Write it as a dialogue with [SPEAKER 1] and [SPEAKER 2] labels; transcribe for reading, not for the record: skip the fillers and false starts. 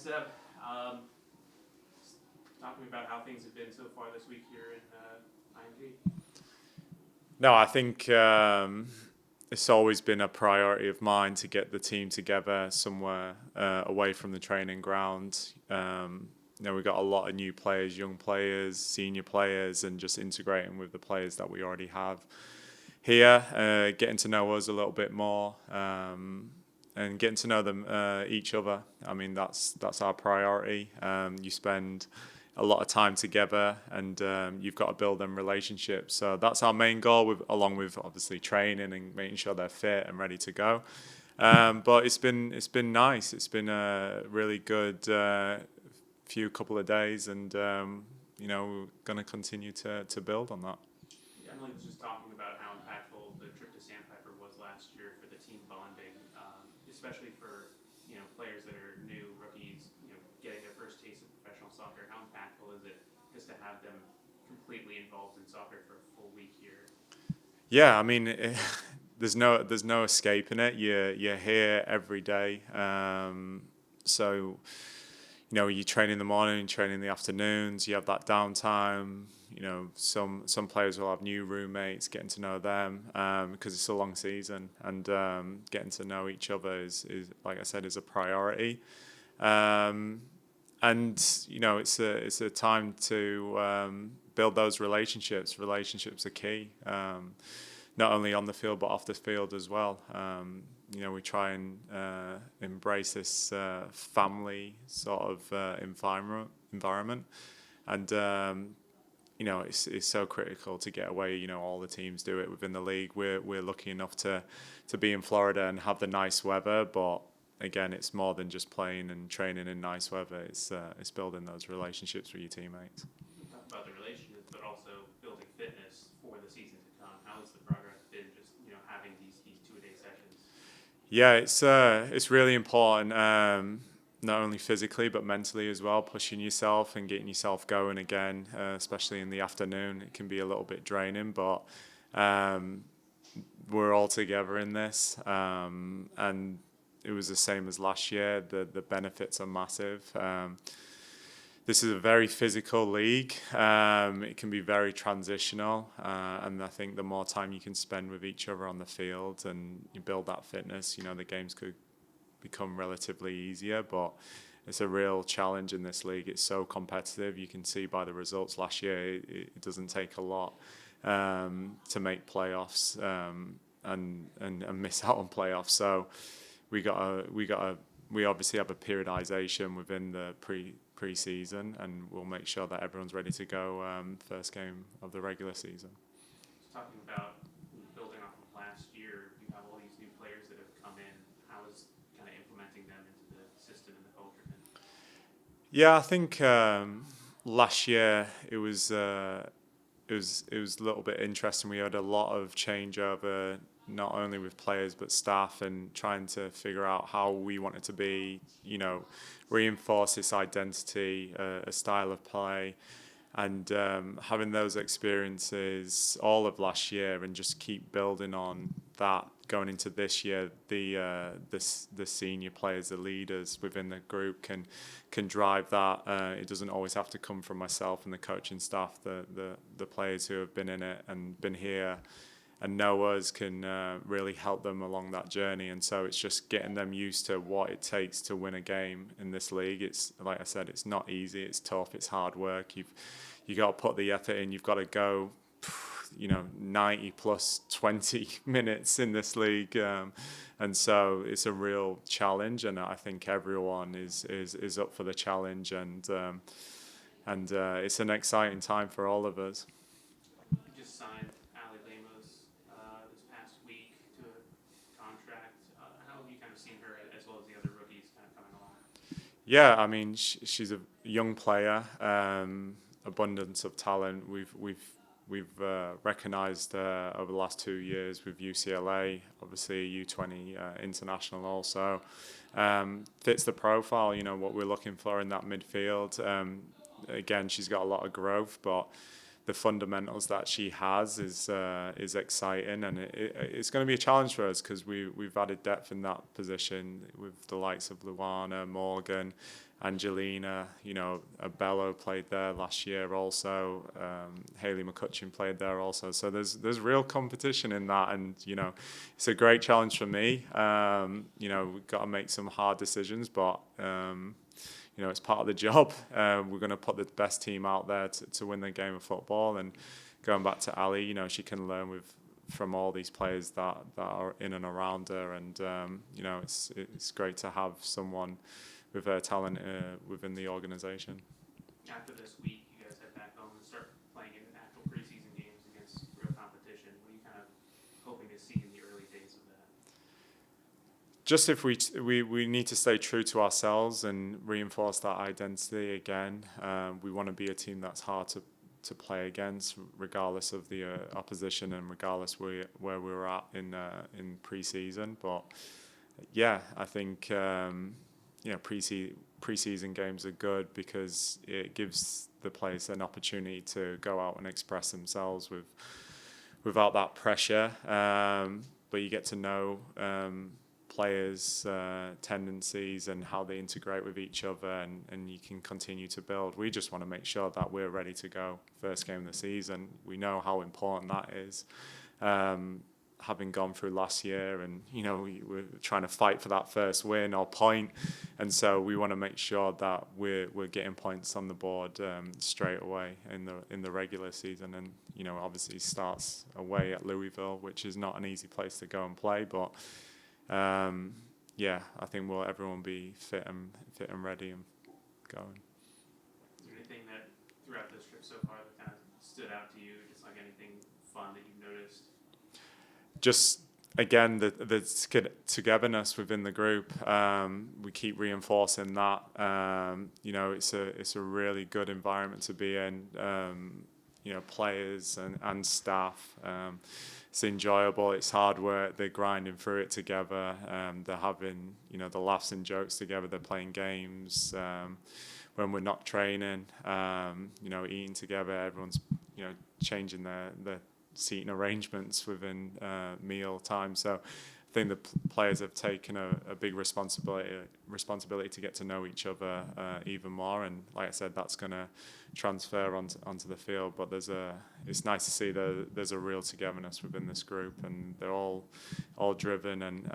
[SPEAKER 1] Seb. Um, Talking about how things have been so far this week here in IMG.
[SPEAKER 2] No, I think it's always been a priority of mine to get the team together somewhere away from the training ground. We've got a lot of new players, young players, senior players, and just integrating with the players that we already have here, getting to know us a little bit more, and getting to know them each other. I mean, that's our priority. You spend a lot of time together, and you've got to build them relationships. So that's our main goal, along with obviously training and making sure they're fit and ready to go. But it's been nice. It's been a really good few couple of days, and we're going to continue to build on that.
[SPEAKER 1] Emily was just talking about how impactful the trip to Sandpiper was last year for the team bonding, especially for players that are new rookies, getting their first taste of professional soccer. How impactful is it just to have them completely involved in soccer for a full week here?
[SPEAKER 2] Yeah, I mean, there's no escaping it. You're here every day. So you train in the morning, train in the afternoons. You have that downtime. Some players will have new roommates, getting to know them because it's a long season, and getting to know each other is like I said, is a priority. And it's a time to build those relationships. Relationships are key, not only on the field but off the field as well. We try and embrace this family sort of environment, and it's so critical to get away. All the teams do it within the league. We're lucky enough to be in Florida and have the nice weather, but again, it's more than just playing and training in nice weather. It's building those relationships with your teammates.
[SPEAKER 1] We talk about the relationships, but also building fitness for the season to come. How has the progress been? Just having these 2-a-day sessions.
[SPEAKER 2] Yeah, it's really important. Not only physically but mentally as well, pushing yourself and getting yourself going again, especially in the afternoon. It can be a little bit draining, but we're all together in this, and it was the same as last year. The benefits are massive. This is a very physical league. It can be very transitional, and I think the more time you can spend with each other on the field and you build that fitness, the games could become relatively easier. But it's a real challenge in this league. It's so competitive. You can see by the results last year, it doesn't take a lot to make playoffs and miss out on playoffs. So we obviously have a periodization within the pre-season, and we'll make sure that everyone's ready to go first game of the regular season.
[SPEAKER 1] Talking about building off of last year, you have all these new players that have come in. How is kind of implementing them into the system and the culture?
[SPEAKER 2] Yeah, I think last year it was a little bit interesting. We had a lot of changeover, not only with players but staff, and trying to figure out how we wanted to be, reinforce this identity, a style of play, and having those experiences all of last year and just keep building on that going into this year. The senior players, the leaders within the group can drive that. It doesn't always have to come from myself and the coaching staff. The players who have been in it and been here and know us can really help them along that journey. And so it's just getting them used to what it takes to win a game in this league. It's like I said, it's not easy. It's tough. It's hard work. You got to put the effort in. You've got to go 90 plus 20 minutes in this league, and so it's a real challenge, and I think everyone is up for the challenge, and it's an exciting time for all of us.
[SPEAKER 1] You just signed Ali Lemos this past week to a contract. How have you kind of seen her as well as the other rookies kind of coming along?
[SPEAKER 2] Yeah, I mean she's a young player, abundance of talent. We've recognised over the last 2 years with UCLA, obviously a U20 international also. Fits the profile, what we're looking for in that midfield. Again, she's got a lot of growth, but the fundamentals that she has is exciting, and it's going to be a challenge for us because we've added depth in that position with the likes of Luana, Morgan, Angelina, Bello played there last year also. Hayley McCutcheon played there also. So there's real competition in that, and it's a great challenge for me. We've got to make some hard decisions, but it's part of the job. We're going to put the best team out there to win the game of football. And going back to Ali, she can learn from all these players that are in and around her, and it's great to have someone with her talent within the organisation.
[SPEAKER 1] After this week, you guys head back home and start playing in actual preseason games against real competition. What are you kind of hoping to see in the early days of that?
[SPEAKER 2] Just if we need to stay true to ourselves and reinforce that identity again. We want to be a team that's hard to play against, regardless of the opposition and regardless where we were at in pre-season. But yeah, I think pre-season games are good because it gives the players an opportunity to go out and express themselves without that pressure. But you get to know players' tendencies and how they integrate with each other, and you can continue to build. We just want to make sure that we're ready to go first game of the season. We know how important that is. Having gone through last year, and we're trying to fight for that first win or point, and so we want to make sure that we're getting points on the board straight away in the regular season. And obviously starts away at Louisville, which is not an easy place to go and play, but I think everyone be fit and ready and going.
[SPEAKER 1] Is there anything that throughout this trip so far that kind of stood out to you, just like anything fun that you've noticed?
[SPEAKER 2] Just again, the togetherness within the group. We keep reinforcing that. It's a really good environment to be in. Players and staff. It's enjoyable. It's hard work. They're grinding through it together. They're having the laughs and jokes together. They're playing games when we're not training. Eating together. Everyone's changing their seating arrangements within meal time. So I think the players have taken a big responsibility to get to know each other even more. And like I said, that's going to transfer onto the field. But it's nice to see there's a real togetherness within this group, and they're all driven and